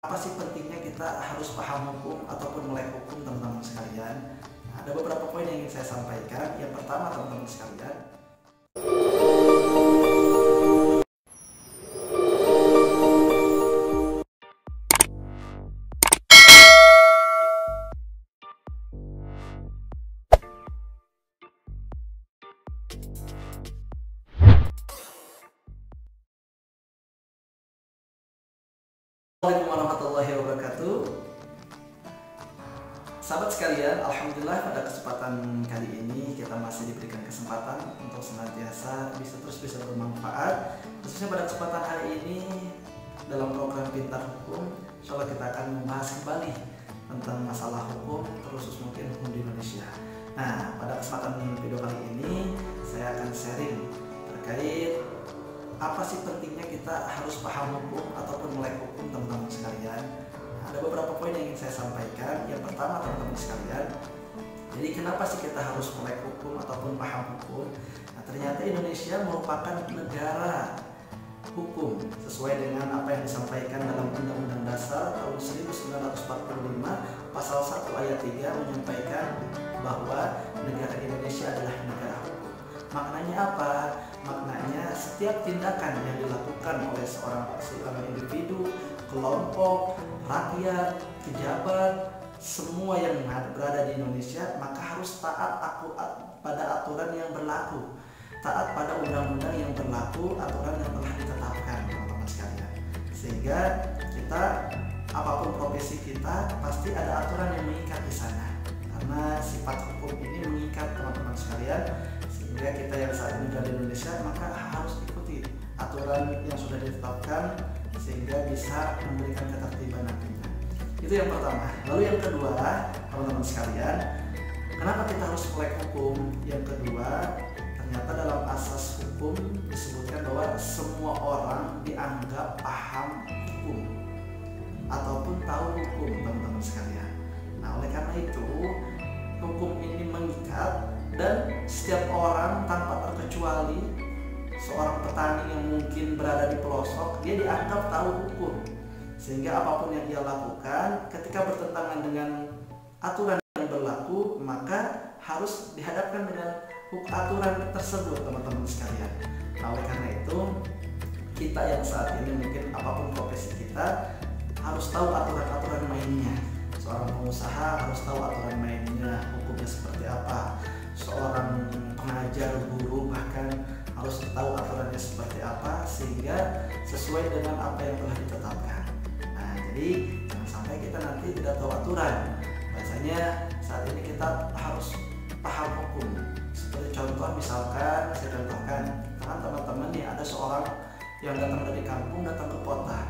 Apa sih pentingnya kita harus paham hukum ataupun melek hukum, teman-teman sekalian? Nah, ada beberapa poin yang ingin saya sampaikan. Yang pertama, teman-teman sekalian, Assalamualaikum warahmatullahi wabarakatuh. Sahabat sekalian, alhamdulillah pada kesempatan kali ini kita masih diberikan kesempatan untuk senantiasa bisa bermanfaat. Khususnya pada kesempatan hari ini dalam program Pintar Hukum, insya Allah kita akan membahas kembali tentang masalah hukum, terkhusus mungkin hukum di Indonesia. Nah, pada kesempatan video kali ini saya akan sharing terkait apa sih pentingnya kita harus paham hukum ataupun melek hukum, teman-teman sekalian. Nah, ada beberapa poin yang ingin saya sampaikan. Yang pertama, teman-teman sekalian, jadi kenapa sih kita harus melek hukum ataupun paham hukum? Nah, ternyata Indonesia merupakan negara hukum sesuai dengan apa yang disampaikan dalam Undang-Undang Dasar tahun 1945 pasal 1 ayat 3 menyampaikan bahwa negara Indonesia adalah negara hukum. Maknanya apa? Maknanya setiap tindakan yang dilakukan oleh seorang individu, kelompok, rakyat, pejabat, semua yang berada di Indonesia maka harus taat pada aturan yang berlaku, taat pada undang-undang yang berlaku, aturan yang telah ditetapkan, teman-teman sekalian. Sehingga kita, apapun profesi kita, pasti ada aturan yang mengikat di sana. Karena sifat hukum ini mengikat, teman-teman sekalian. Sehingga kita yang saat ini berada di Indonesia maka harus ikuti aturan yang sudah ditetapkan sehingga bisa memberikan ketertiban nantinya. Itu yang pertama. Lalu yang kedua, teman-teman sekalian, kenapa kita harus melek hukum? Yang kedua, ternyata dalam asas hukum disebutkan bahwa semua orang dianggap paham hukum ataupun tahu hukum, teman-teman sekalian. Nah, oleh karena itu hukum ini mengikat dan setiap orang tanpa terkecuali, seorang petani yang mungkin berada di pelosok, dia dianggap tahu hukum. Sehingga apapun yang dia lakukan ketika bertentangan dengan aturan yang berlaku, maka harus dihadapkan dengan aturan tersebut, teman-teman sekalian. Nah, oleh karena itu kita yang saat ini mungkin apapun profesi kita harus tahu aturan-aturan mainnya. Seorang pengusaha harus tahu aturan mainnya, hukumnya seperti apa. Seorang pengajar, guru bahkan harus tahu aturannya seperti apa sehingga sesuai dengan apa yang telah ditetapkan. Nah, jadi jangan sampai kita nanti tidak tahu aturan. Biasanya saat ini kita harus paham hukum. Seperti contoh, misalkan saya contohkan, teman-teman nih, ada seorang yang datang dari kampung datang ke kota.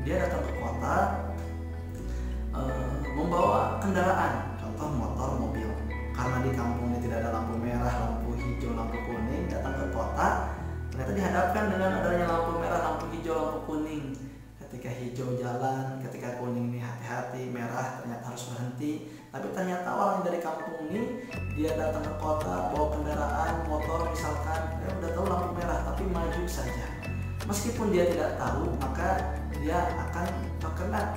Dia datang ke kota membawa kendaraan, contoh motor, mobil. Karena di kampungnya tidak ada lampu merah, lampu hijau, lampu kuning, datang ke kota ternyata dihadapkan dengan adanya lampu merah, lampu hijau, lampu kuning. Ketika hijau jalan, ketika kuning nih hati-hati, merah ternyata harus berhenti. Tapi ternyata orang dari kampung ini dia datang ke kota bawa kendaraan motor misalkan, dia udah tahu lampu merah tapi maju saja. Meskipun dia tidak tahu, maka dia akan terkena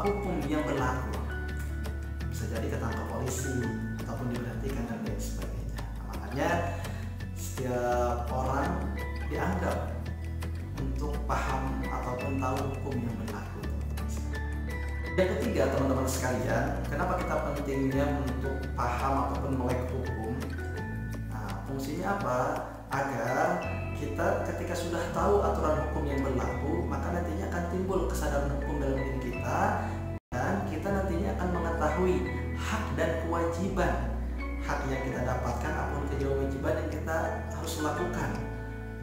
hukum yang berlaku. Bisa jadi ketangkap polisi ataupun diberhentikan dan lain sebagainya. Nah, makanya setiap orang dianggap untuk paham ataupun tahu hukum yang berlaku, teman-teman sekalian. Yang ketiga, teman-teman sekalian, kenapa kita pentingnya untuk paham ataupun melek hukum? Nah, fungsinya apa? Agar kita ketika sudah tahu aturan hukum yang berlaku, maka nantinya akan timbul kesadaran hukum dalam diri kita dan kita nantinya akan mengetahui hak dan kewajiban, hak yang kita dapatkan ataupun kewajiban yang kita harus lakukan.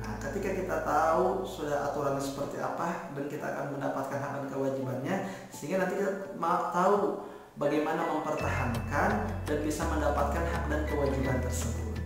Nah, ketika kita tahu sudah aturannya seperti apa dan kita akan mendapatkan hak dan kewajibannya, sehingga nanti kita tahu bagaimana mempertahankan dan bisa mendapatkan hak dan kewajiban tersebut.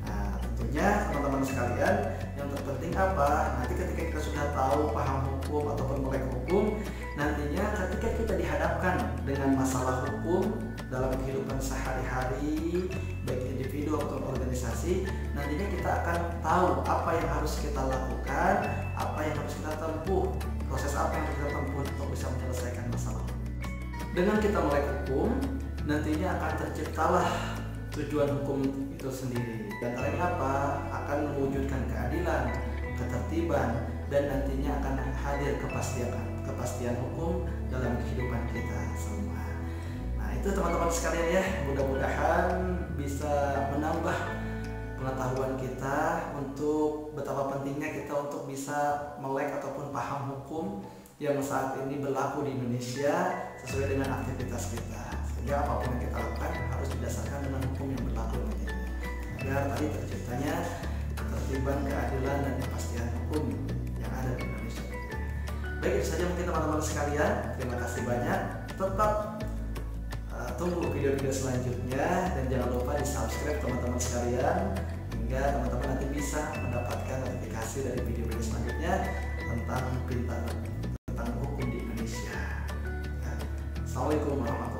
Nah, tentunya teman-teman sekalian, yang terpenting apa? Nanti ketika kita sudah tahu, paham hukum ataupun melek hukum, nantinya ketika kita dihadapkan dengan masalah hukum dalam kehidupan sehari-hari, baik individu ataupun organisasi, nantinya kita akan tahu apa yang harus kita lakukan, apa yang harus kita tempuh, proses apa yang harus kita tempuh untuk bisa menyelesaikan Dengan kita melek hukum, nantinya akan terciptalah tujuan hukum itu sendiri. Dan antaranya apa? Akan mewujudkan keadilan, ketertiban, dan nantinya akan hadir kepastian hukum dalam kehidupan kita semua. Nah, itu teman-teman sekalian ya, mudah-mudahan bisa menambah pengetahuan kita untuk betapa pentingnya kita untuk bisa melek ataupun paham hukum yang saat ini berlaku di Indonesia sesuai dengan aktivitas kita, sehingga apapun yang kita lakukan harus didasarkan dengan hukum yang berlaku nantinya, agar tadi terciptanya ketertiban, keadilan, dan kepastian hukum yang ada di Indonesia. Baik, itu saja mungkin teman-teman sekalian. Terima kasih banyak. Tetap tunggu video-video selanjutnya, dan jangan lupa di subscribe teman-teman sekalian, hingga teman-teman nanti bisa mendapatkan notifikasi dari video-video selanjutnya tentang hukum di Indonesia. Assalamualaikum warahmatullahi wabarakatuh.